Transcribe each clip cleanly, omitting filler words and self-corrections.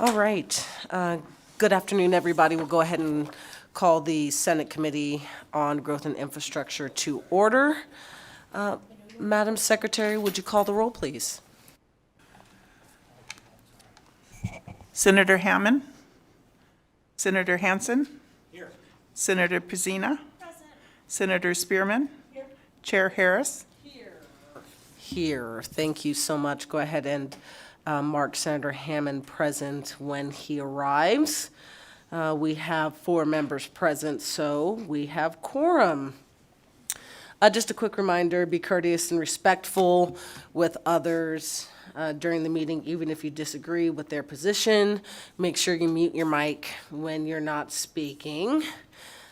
All right. Good afternoon, everybody. We'll go ahead and call the Senate Committee on Growth and Infrastructure to order. Madam Secretary, would you call the roll, please? Senator Hammond? Senator Hansen? Here. Senator Pizzina? Present. Senator Spearman? Here. Chair Harris? Here. Thank you so much. Go ahead and mark Senator Hammond present when he arrives. We have 4 members present, so we have quorum. Just a quick reminder, be courteous and respectful with others during the meeting, even if you disagree with their position. Make sure you mute your mic when you're not speaking.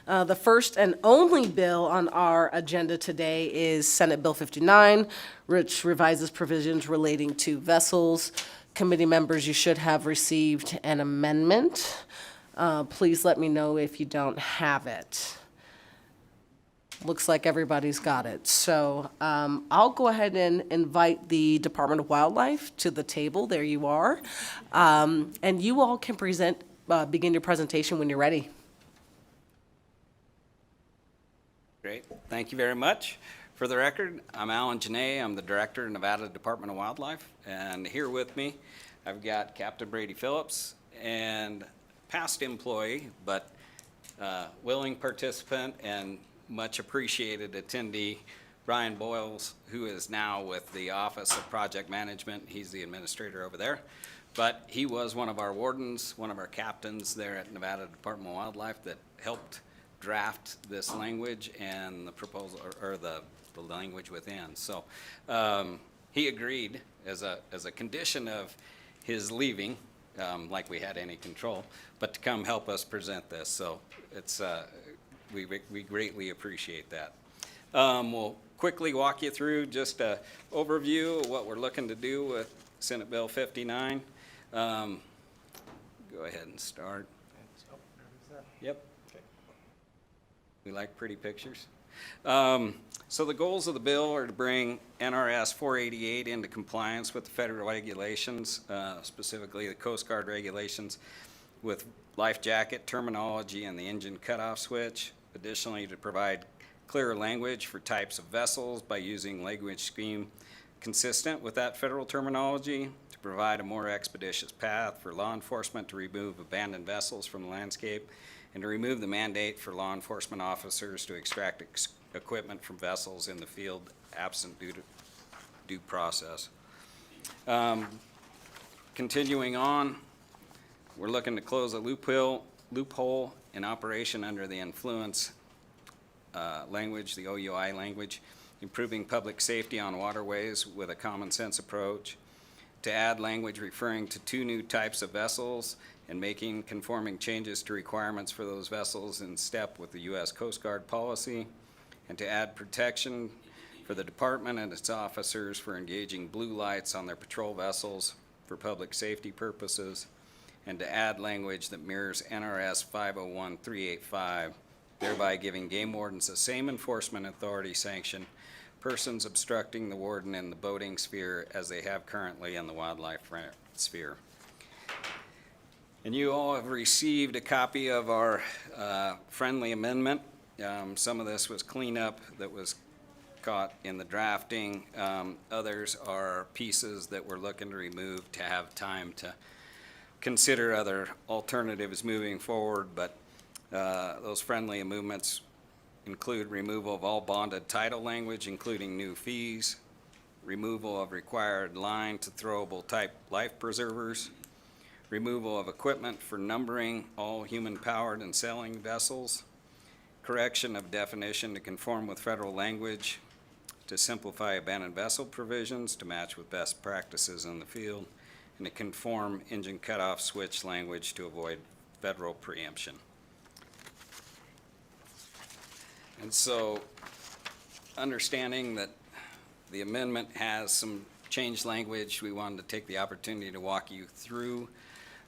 The first and only bill on our agenda today is Senate Bill 59, which revises provisions relating to vessels. Committee members, you should have received an amendment. Please let me know if you don't have it. Looks like everybody's got it. So I'll go ahead and invite the Department of Wildlife to the table. There you are. And you all can begin your presentation when you're ready. Great. Thank you very much. For the record, I'm Alan Janae. I'm the Director of Nevada Department of Wildlife. And here with me, I've got Captain Brady Phillips and past employee, but willing participant and much appreciated attendee, Brian Boyles, who is now with the Office of Project Management. He's the administrator over there. But he was one of our wardens, one of our captains there at Nevada Department of Wildlife that helped draft this language and the proposal, or the language within. So he agreed as a condition of his leaving, like we had any control, but to come help us present this. So it's we greatly appreciate that. We'll quickly walk you through just an overview of what we're looking to do with Senate Bill 59. Go ahead and start. Yep. We like pretty pictures. So the goals of the bill are to bring NRS 488 into compliance with the federal regulations, specifically the Coast Guard regulations, with life jacket terminology and the engine cutoff switch. Additionally, to provide clearer language for types of vessels by using language scheme consistent with that federal terminology, to provide a more expeditious path for law enforcement to remove abandoned vessels from the landscape, and to remove the mandate for law enforcement officers to extract equipment from vessels in the field absent due process. Continuing on, we're looking to close a loophole in operation under the influence language, the OUI language, improving public safety on waterways with a common sense approach, to add language referring to 2 new types of vessels and making conforming changes to requirements for those vessels in step with the U.S. Coast Guard policy, and to add protection for the department and its officers for engaging blue lights on their patrol vessels for public safety purposes, and to add language that mirrors NRS 501385, thereby giving game wardens the same enforcement authority sanction persons obstructing the warden in the boating sphere as they have currently in the wildlife sphere. And you all have received a copy of our friendly amendment. Some of this was cleanup that was caught in the drafting. Others are pieces that we're looking to remove to have time to consider other alternatives moving forward. But those friendly amendments include removal of all bonded title language, including new fees, removal of required line to throwable type life preservers, removal of equipment for numbering all human-powered and sailing vessels, correction of definition to conform with federal language, to simplify abandoned vessel provisions to match with best practices in the field, and to conform engine cutoff switch language to avoid federal preemption. And so, understanding that the amendment has some changed language, we wanted to take the opportunity to walk you through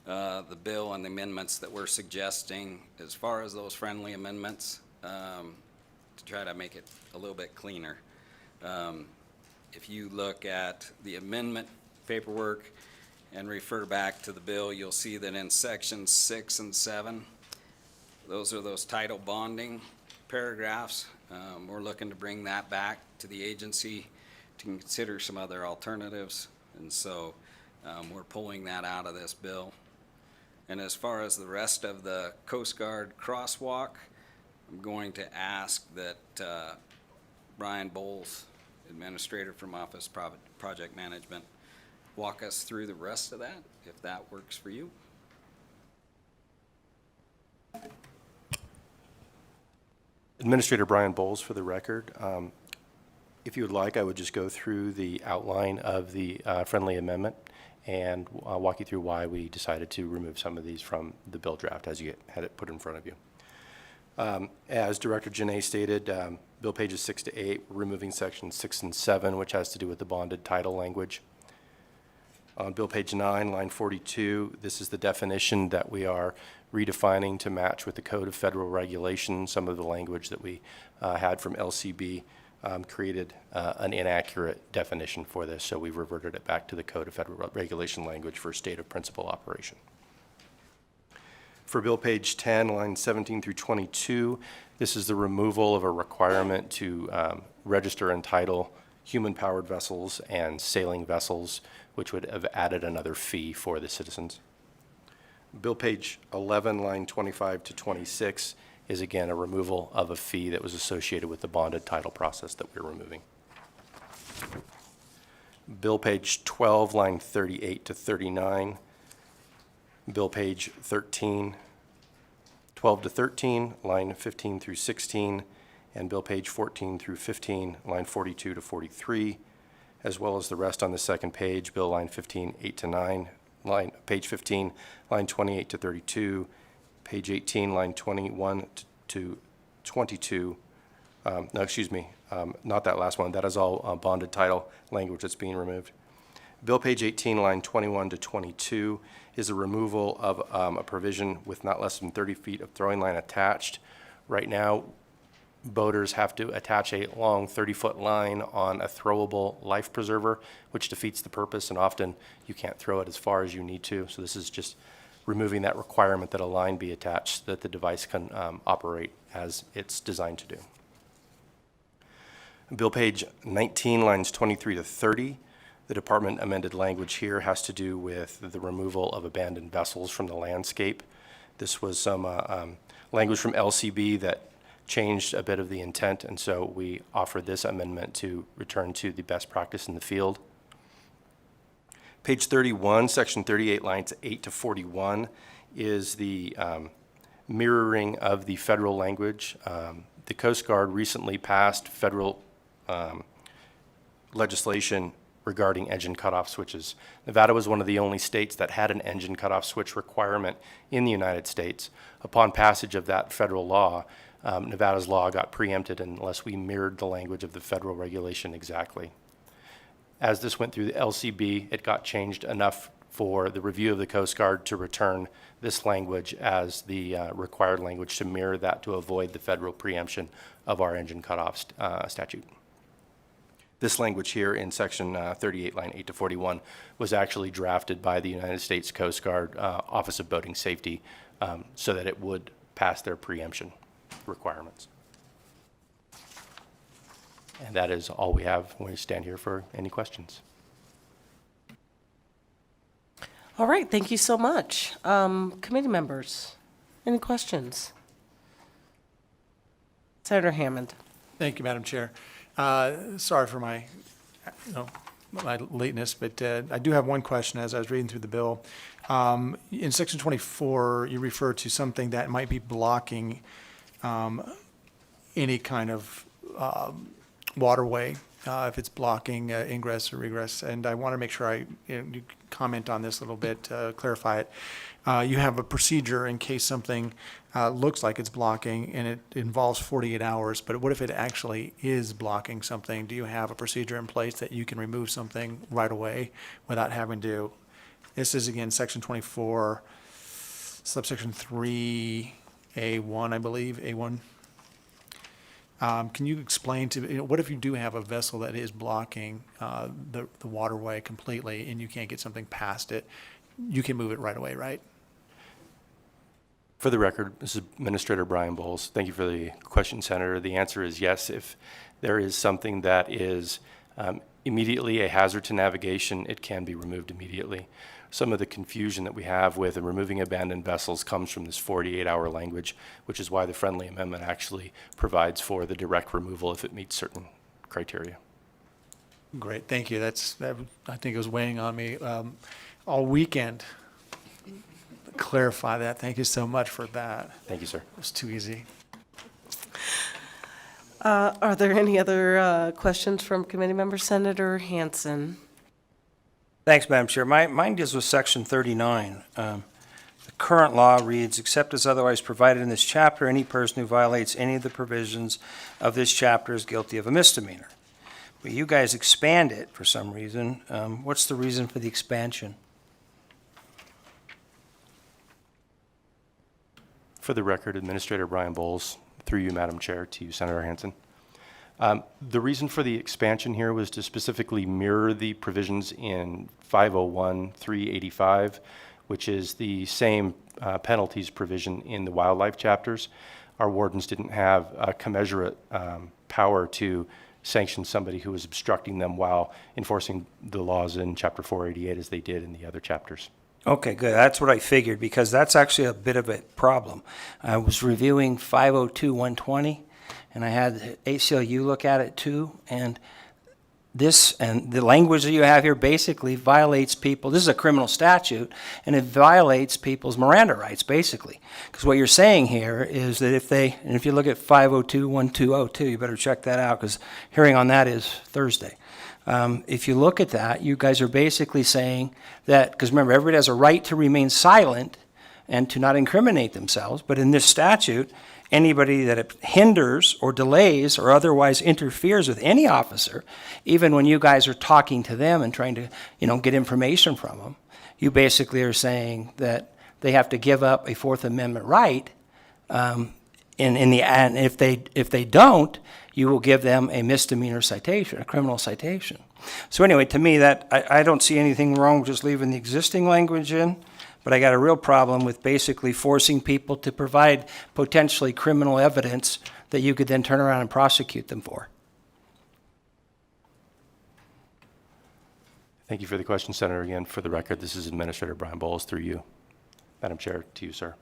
the bill and the amendments that we're suggesting as far as those friendly amendments to try to make it a little bit cleaner. If you look at the amendment paperwork, and refer back to the bill, you'll see that in sections 6 and 7, those are those title bonding paragraphs. We're looking to bring that back to the agency to consider some other alternatives, and so we're pulling that out of this bill. And as far as the rest of the Coast Guard crosswalk, I'm going to ask that Brian Bowles, Administrator from Office Project Management, walk us through the rest of that, if that works for you. Administrator Brian Bowles for the record. If you would like, I would just go through the outline of the friendly amendment and walk you through why we decided to remove some of these from the bill draft as you had it put in front of you. As Director Janae stated, bill pages 6 to 8, we're removing sections 6 and 7, which has to do with the bonded title language. On bill page 9, line 42, this is the definition that we are redefining to match with the Code of Federal Regulations. Some of the language that we had from LCB created an inaccurate definition for this, so we've reverted it back to the Code of Federal Regulation language for state of principal operation. For bill page 10, lines 17 through 22, this is the removal of a requirement to register and title human-powered vessels and sailing vessels, which would have added another fee for the citizens. Bill page 11, line 25 to 26, is again a removal of a fee that was associated with the bonded title process that we're removing. Bill page 12, line 38 to 39, bill page 13, 12 to 13, line 15 through 16, and bill page 14 through 15, line 42 to 43, as well as the rest on the second page, bill line 15, 8 to 9, page 15, line 28 to 32, page 18, line 21 to 22. Not that last one. That is all bonded title language that's being removed. Bill page 18, line 21 to 22 is a removal of a provision with not less than 30 feet of throwing line attached. Right now, boaters have to attach a long 30-foot line on a throwable life preserver, which defeats the purpose, and often you can't throw it as far as you need to. So this is just removing that requirement that a line be attached so that the device can operate as it's designed to do. Bill page 19, lines 23 to 30, the department amended language here has to do with the removal of abandoned vessels from the landscape. This was some language from LCB that changed a bit of the intent, and so we offered this amendment to return to the best practice in the field. Page 31, section 38, lines 8 to 41 is the mirroring of the federal language. The Coast Guard recently passed federal legislation regarding engine cutoff switches. Nevada was one of the only states that had an engine cutoff switch requirement in the United States. Upon passage of that federal law, Nevada's law got preempted unless we mirrored the language of the federal regulation exactly. As this went through the LCB, it got changed enough for the review of the Coast Guard to return this language as the required language to mirror that to avoid the federal preemption of our engine cutoff statute. This language here in section 38, line 8 to 41, was actually drafted by the United States Coast Guard Office of Boating Safety so that it would pass their preemption requirements. And that is all we have when we stand here for any questions. All right, thank you so much. Committee members, any questions? Senator Hammond. Thank you, Madam Chair. Sorry for my lateness, but I do have one question as I was reading through the bill. In section 24, you refer to something that might be blocking any kind of waterway, if it's blocking ingress or egress. And I want to make sure you comment on this a little bit, clarify it. You have a procedure in case something looks like it's blocking and it involves 48 hours, but what if it actually is blocking something? Do you have a procedure in place that you can remove something right away without having to? This is again section 24, subsection 3A1, I believe, A1. Can you explain to me, what if you do have a vessel that is blocking the waterway completely and you can't get something past it? You can move it right away, right? For the record, this is Administrator Brian Bowles. Thank you for the question, Senator. The answer is yes. If there is something that is immediately a hazard to navigation, it can be removed immediately. Some of the confusion that we have with removing abandoned vessels comes from this 48-hour language, which is why the friendly amendment actually provides for the direct removal if it meets certain criteria. Great, thank you. I think it was weighing on me all weekend. Clarify that. Thank you so much for that. Thank you, sir. It was too easy. Are there any other questions from committee members? Senator Hansen. Thanks, Madam Chair. Mine deals with Section 39. The current law reads, except as otherwise provided in this chapter, any person who violates any of the provisions of this chapter is guilty of a misdemeanor. But you guys expand it for some reason. What's the reason for the expansion? For the record, Administrator Brian Bowles, through you, Madam Chair, to you, Senator Hansen. The reason for the expansion here was to specifically mirror the provisions in 501-385, which is the same penalties provision in the wildlife chapters. Our wardens didn't have a commensurate power to sanction somebody who was obstructing them while enforcing the laws in Chapter 488 as they did in the other chapters. Okay, good. That's what I figured, because that's actually a bit of a problem. I was reviewing 502-120, and I had the ACLU look at it too, and the language that you have here basically violates people. This is a criminal statute, and it violates people's Miranda rights, basically. Because what you're saying here is that if you look at 502-1202, you better check that out, because hearing on that is Thursday. If you look at that, you guys are basically saying that, because remember, everybody has a right to remain silent and to not incriminate themselves, but in this statute, anybody that hinders or delays or otherwise interferes with any officer, even when you guys are talking to them and trying to, get information from them, you basically are saying that they have to give up a Fourth Amendment right, and if they don't, you will give them a misdemeanor citation, a criminal citation. So anyway, to me, that I don't see anything wrong with just leaving the existing language in, but I got a real problem with basically forcing people to provide potentially criminal evidence that you could then turn around and prosecute them for. Thank you for the question, Senator. Again, for the record, this is Administrator Brian Bowles, through you, Madam Chair, to you, sir.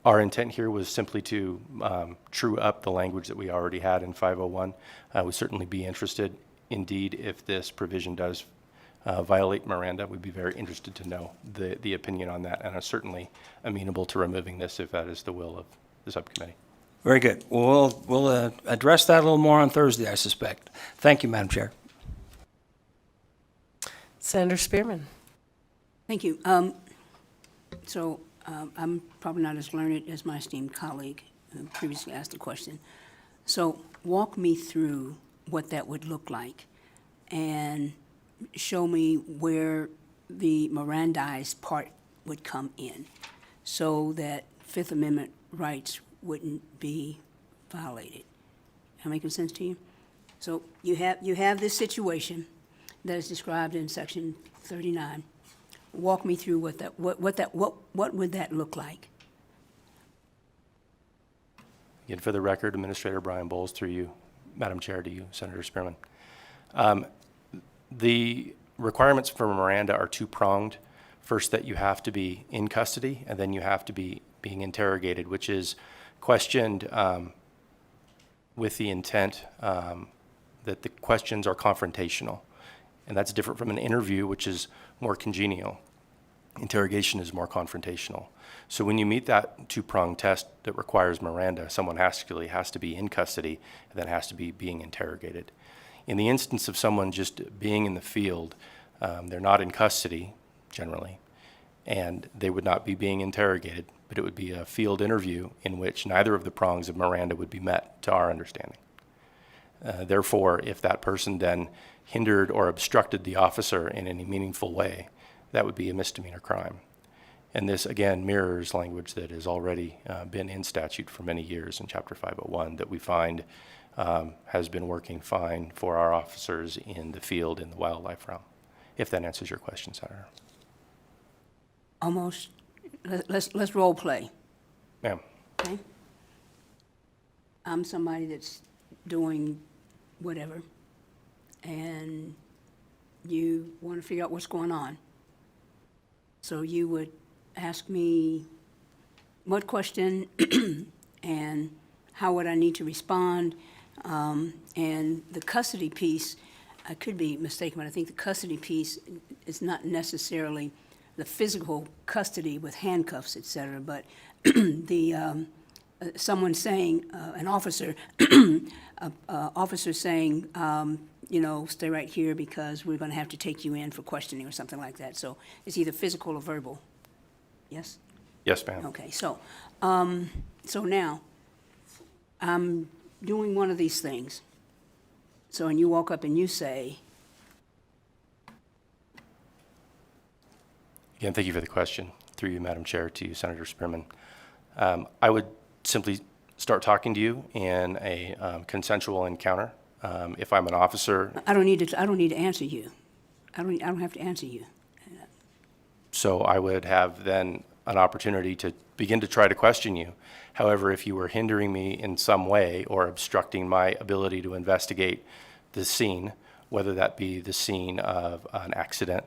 Our intent here was simply to true up the language that we already had in 501. We'd certainly be interested, indeed, if this provision does violate Miranda. We'd be very interested to know the opinion on that, and are certainly amenable to removing this if that is the will of the subcommittee. Very good. We'll address that a little more on Thursday, I suspect. Thank you, Madam Chair. Senator Spearman. Thank you. I'm probably not as learned as my esteemed colleague who previously asked the question. So walk me through what that would look like and show me where the Mirandized part would come in so that Fifth Amendment rights wouldn't be violated. Am I making sense to you? So you have this situation that is described in Section 39. Walk me through what would that look like? Again, for the record, Administrator Brian Bowles, through you, Madam Chair, to you, Senator Spearman. The requirements for Miranda are two-pronged. First, that you have to be in custody, and then you have to be being interrogated, which is questioned with the intent that the questions are confrontational. And that's different from an interview, which is more congenial. Interrogation is more confrontational. So when you meet that two-pronged test that requires Miranda, someone actually has to be in custody and then has to be being interrogated. In the instance of someone just being in the field, they're not in custody, generally, and they would not be being interrogated, but it would be a field interview in which neither of the prongs of Miranda would be met, to our understanding. Therefore, if that person then hindered or obstructed the officer in any meaningful way, that would be a misdemeanor crime. And this, again, mirrors language that has already been in statute for many years in Chapter 501 that we find has been working fine for our officers in the field in the wildlife realm, if that answers your question, Senator. Almost, let's role play, Ma'am. okay? I'm somebody that's doing whatever, and you want to figure out what's going on. So you would ask me what question and how would I need to respond? And the custody piece, I could be mistaken, but I think the custody piece is not necessarily the physical custody with handcuffs, et cetera, but the, someone saying, an officer, officer saying, you know, stay right here because we're going to have to take you in for questioning or something like that. So it's either physical or verbal. Yes? Yes, ma'am. Okay, so, so now, I'm doing one of these things. So, and you walk up and you say, Again, thank you for the question. Through you, Madam Chair, to you, Senator Spearman. I would simply start talking to you in a consensual encounter. If I'm an officer, I don't need to answer you. I don't have to answer you. so I would have then an opportunity to begin to try to question you. However, if you were hindering me in some way or obstructing my ability to investigate the scene, whether that be the scene of an accident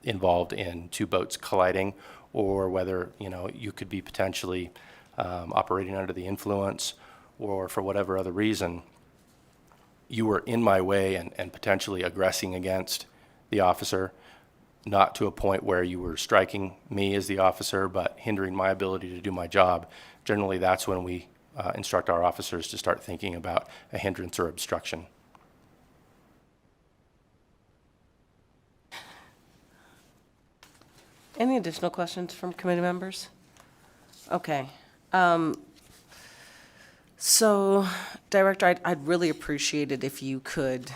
involved in two boats colliding, or whether, you know, you could be potentially operating under the influence, or for whatever other reason, you were in my way and potentially aggressing against the officer, not to a point where you were striking me as the officer, but hindering my ability to do my job. Generally, that's when we instruct our officers to start thinking about a hindrance or obstruction. Any additional questions from committee members? Okay. So, Director, I'd really appreciate it if you could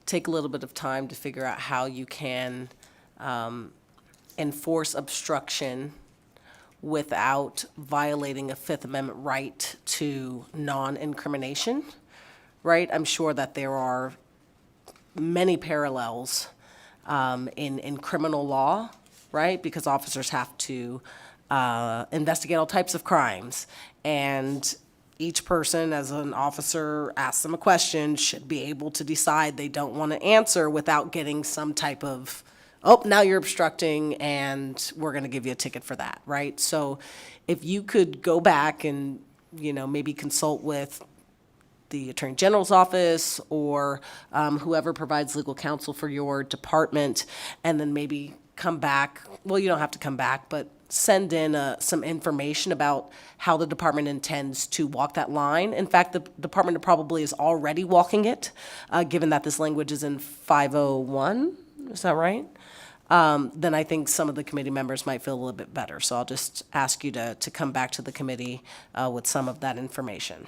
take a little bit of time to figure out how you can enforce obstruction without violating a Fifth Amendment right to non-incrimination, right? I'm sure that there are many parallels in criminal law, right? Because officers have to investigate all types of crimes. And each person, as an officer asks them a question, should be able to decide they don't want to answer without getting some type of, oh, now you're obstructing and we're going to give you a ticket for that, right? So if you could go back and, you know, maybe consult with the Attorney General's office or whoever provides legal counsel for your department, and then maybe come back, well, you don't have to come back, but send in some information about how the department intends to walk that line. In fact, the department probably is already walking it, given that this language is in 501, is that right? Then I think some of the committee members might feel a little bit better. So I'll just ask you to come back to the committee with some of that information.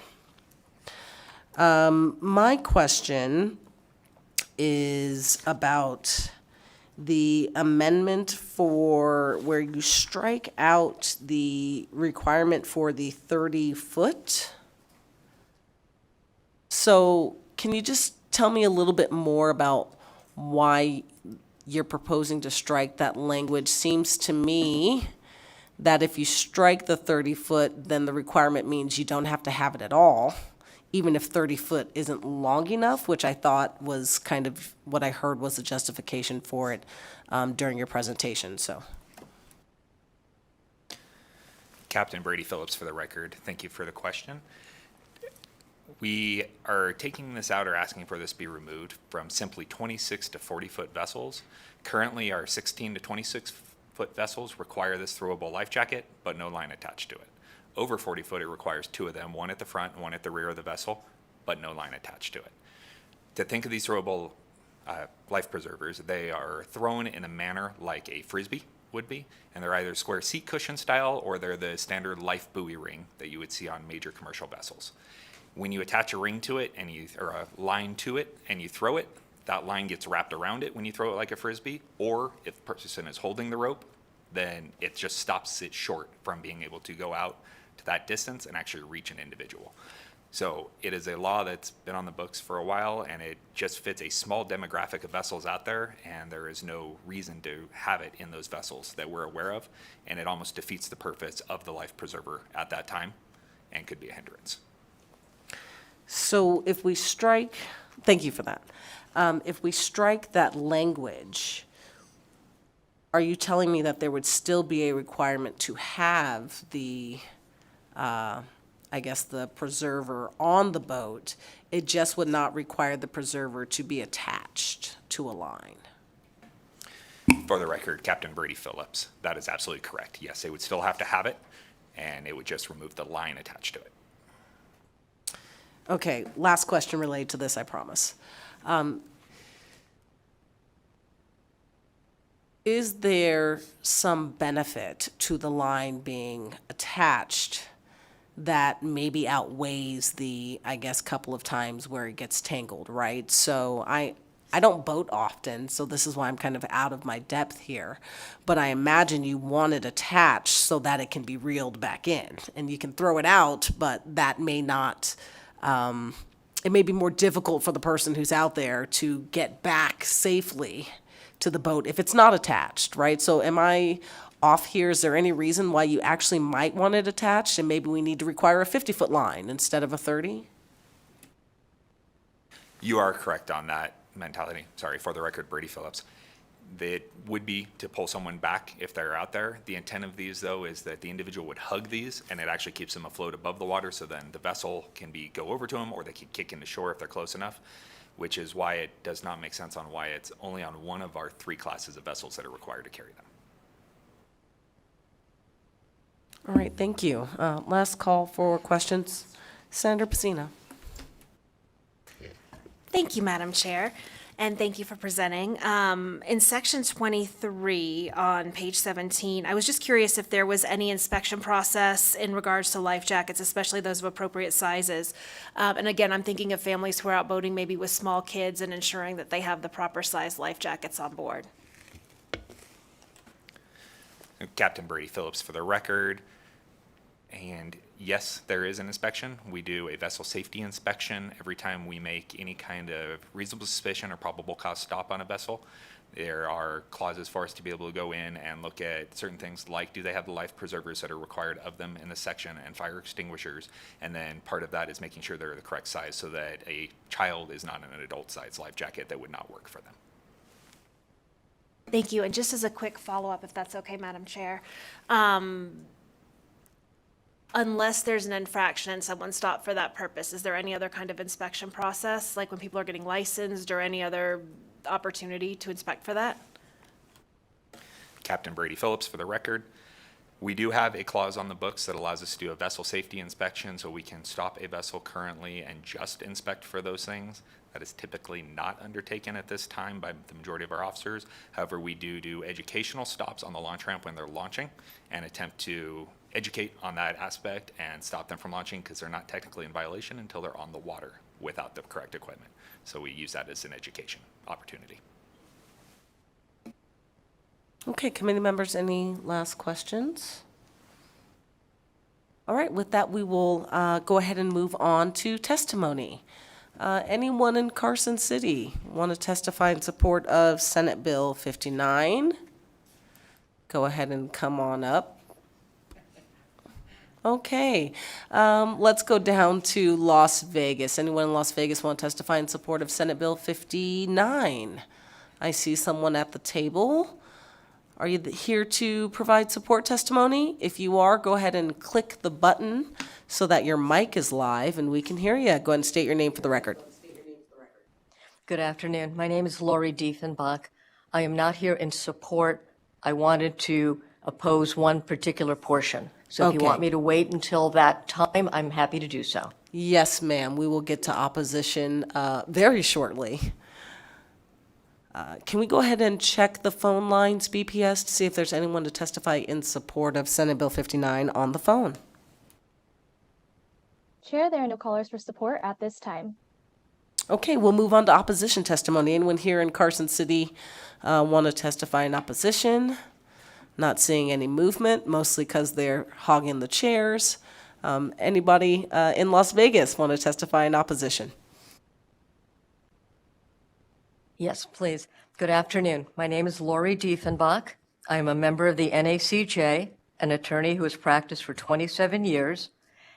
My question is about the amendment for where you strike out the requirement for the 30-foot. So can you just tell me a little bit more about why you're proposing to strike that language? Seems to me that if you strike the 30-foot, then the requirement means you don't have to have it at all, even if 30-foot isn't long enough, which I thought was kind of what I heard was the justification for it during your presentation, so. Captain Brady Phillips for the record. Thank you for the question. We are taking this out or asking for this be removed from simply 26 to 40-foot vessels. Currently, our 16 to 26-foot vessels require this throwable life jacket, but no line attached to it. Over 40-foot, it requires two of them, one at the front and one at the rear of the vessel, but no line attached to it. To think of these throwable life preservers, they are thrown in a manner like a Frisbee would be, and they're either square seat cushion style or they're the standard life buoy ring that you would see on major commercial vessels. When you attach a ring to it or a line to it and you throw it, that line gets wrapped around it when you throw it like a Frisbee, or if the person is holding the rope, then it just stops it short from being able to go out to that distance and actually reach an individual. So it is a law that's been on the books for a while, and it just fits a small demographic of vessels out there, and there is no reason to have it in those vessels that we're aware of, and it almost defeats the purpose of the life preserver at that time and could be a hindrance. So if we strike, thank you for that. If we strike that language, are you telling me that there would still be a requirement to have the, I guess, the preserver on the boat? It just would not require the preserver to be attached to a line? For the record, Captain Brady Phillips, that is absolutely correct. Yes, they would still have to have it, and it would just remove the line attached to it. Okay, last question related to this, I promise. Is there some benefit to the line being attached that maybe outweighs the, I guess, couple of times where it gets tangled, right? So I don't boat often, so this is why I'm kind of out of my depth here. But I imagine you want it attached so that it can be reeled back in. And you can throw it out, but that may not, it may be more difficult for the person who's out there to get back safely to the boat if it's not attached, right? So am I off here? Is there any reason why you actually might want it attached, and maybe we need to require a 50-foot line instead of a 30? You are correct on that mentality. Sorry, for the record, Brady Phillips. It would be to pull someone back if they're out there. The intent of these, though, is that the individual would hug these, and it actually keeps them afloat above the water, so then the vessel can go over to them, or they can kick into shore if they're close enough, which is why it does not make sense on why it's only on one of our 3 classes of vessels that are required to carry them. All right, thank you. Last call for questions. Senator Pacino. Thank you, Madam Chair, and thank you for presenting. In section 23 on page 17, I was just curious if there was any inspection process in regards to life jackets, especially those of appropriate sizes. And again, I'm thinking of families who are out boating maybe with small kids and ensuring that they have the proper size life jackets on board. Captain Brady Phillips for the record. And yes, there is an inspection. We do a vessel safety inspection every time we make any kind of reasonable suspicion or probable cause stop on a vessel. There are clauses for us to be able to go in and look at certain things like, do they have the life preservers that are required of them in the section, and fire extinguishers. And then part of that is making sure they're the correct size so that a child is not in an adult size life jacket that would not work for them. Thank you. And just as a quick follow-up, if that's okay, Madam Chair, unless there's an infraction and someone's stopped for that purpose, is there any other kind of inspection process, like when people are getting licensed, or any other opportunity to inspect for that? Captain Brady Phillips for the record. We do have a clause on the books that allows us to do a vessel safety inspection, so we can stop a vessel currently and just inspect for those things. That is typically not undertaken at this time by the majority of our officers. However, we do educational stops on the launch ramp when they're launching and attempt to educate on that aspect and stop them from launching, because they're not technically in violation until they're on the water without the correct equipment. So we use that as an education opportunity. Okay, committee members, any last questions? All right, with that, we will go ahead and move on to testimony. Anyone in Carson City want to testify in support of Senate Bill 59? Go ahead and come on up. Okay, let's go down to Las Vegas. Anyone in Las Vegas want to testify in support of Senate Bill 59? I see someone at the table. Are you here to provide support testimony? If you are, go ahead and click the button so that your mic is live and we can hear you. Go ahead and state your name for the record. Good afternoon. My name is Lori Diefenbach. I am not here in support. I wanted to oppose one particular portion. So if you Okay. want me to wait until that time, I'm happy to do so. Yes, ma'am. We will get to opposition very shortly. Can we go ahead and check the phone lines, BPS, to see if there's anyone to testify in support of Senate Bill 59 on the phone? Chair, there are no callers for support at this time. Okay, we'll move on to opposition testimony. Anyone here in Carson City want to testify in opposition? Not seeing any movement, mostly because they're hogging the chairs. Anybody in Las Vegas want to testify in opposition? Yes, please. Good afternoon. My name is Lori Diefenbach. I am a member of the NACJ, an attorney who has practiced for 27 years.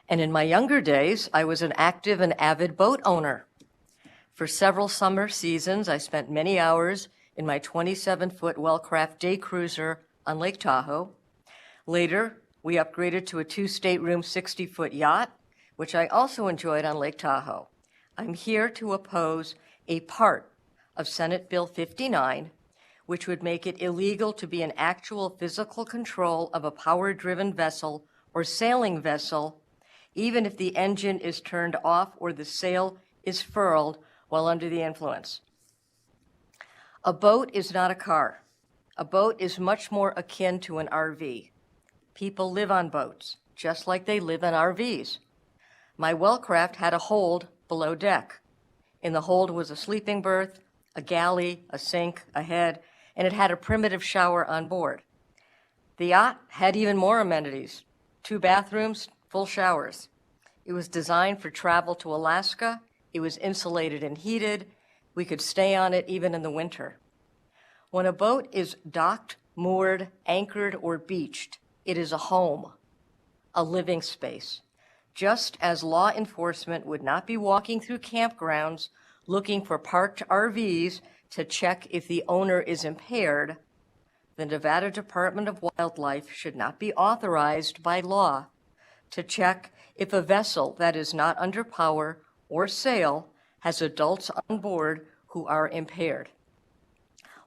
And in my younger days, I was an active and avid boat owner. For several summer seasons, I spent many hours in my 27-foot Wellcraft day cruiser on Lake Tahoe. Later, we upgraded to a 2-stateroom 60-foot yacht, which I also enjoyed on Lake Tahoe. I'm here to oppose a part of Senate Bill 59, which would make it illegal to be in actual physical control of a power-driven vessel or sailing vessel, even if the engine is turned off or the sail is furled while under the influence. A boat is not a car. A boat is much more akin to an RV. People live on boats, just like they live in RVs. My Wellcraft had a hold below deck. In the hold was a sleeping berth, a galley, a sink, a head, and it had a primitive shower on board. The yacht had even more amenities, 2 bathrooms, full showers. It was designed for travel to Alaska. It was insulated and heated. We could stay on it even in the winter. When a boat is docked, moored, anchored, or beached, it is a home, a living space. Just as law enforcement would not be walking through campgrounds looking for parked RVs to check if the owner is impaired, the Nevada Department of Wildlife should not be authorized by law to check if a vessel that is not under power or sail has adults on board who are impaired.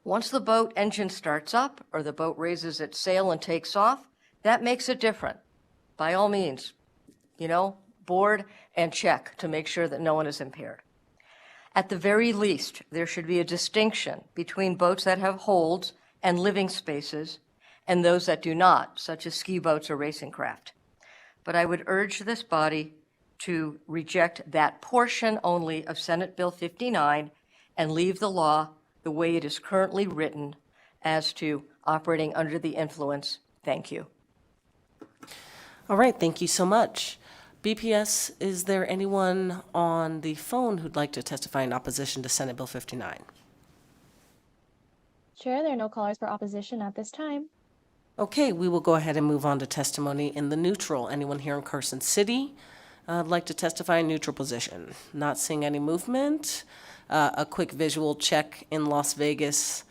Once the boat engine starts up or the boat raises its sail and takes off, that makes it different. By all means, board and check to make sure that no one is impaired. At the very least, there should be a distinction between boats that have holds and living spaces and those that do not, such as ski boats or racing craft. But I would urge this body to reject that portion only of Senate Bill 59 and leave the law the way it is currently written as to operating under the influence. Thank you. All right, thank you so much. BPS, is there anyone on the phone who'd like to testify in opposition to Senate Bill 59? Chair, there are no callers for opposition at this time. Okay, we will go ahead and move on to testimony in the neutral. Anyone here in Carson City like to testify in neutral position? Not seeing any movement. A quick visual check in Las Vegas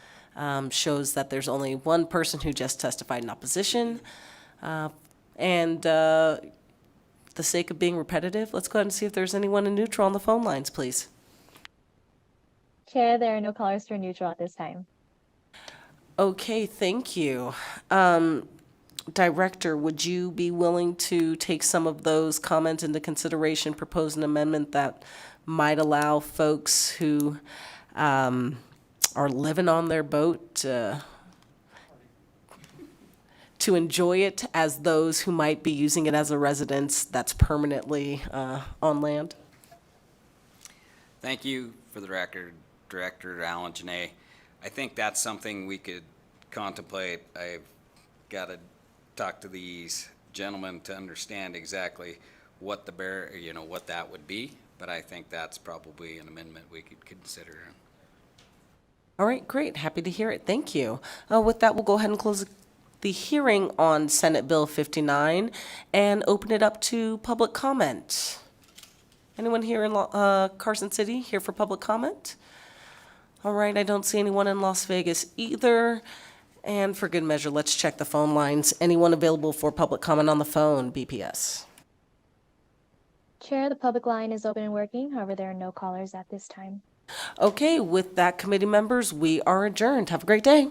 shows that there's only one person who just testified in opposition. The sake of being repetitive, let's go ahead and see if there's anyone in neutral on the phone lines, please. Chair, there are no callers for neutral at this time. Okay, thank you. Director, would you be willing to take some of those comments into consideration, propose an amendment that might allow folks who are living on their boat to enjoy it as those who might be using it as a residence that's permanently on land? Thank you for the record, Director Alan Janae. I think that's something we could contemplate. I've got to talk to these gentlemen to understand exactly what what that would be, but I think that's probably an amendment we could consider. All right, great. Happy to hear it. Thank you. With that, we'll go ahead and close the hearing on Senate Bill 59 and open it up to public comment. Anyone here in Carson City here for public comment? All right, I don't see anyone in Las Vegas either. And for good measure, let's check the phone lines. Anyone available for public comment on the phone, BPS? Chair, the public line is open and working. However, there are no callers at this time. Okay, with that, committee members, we are adjourned. Have a great day.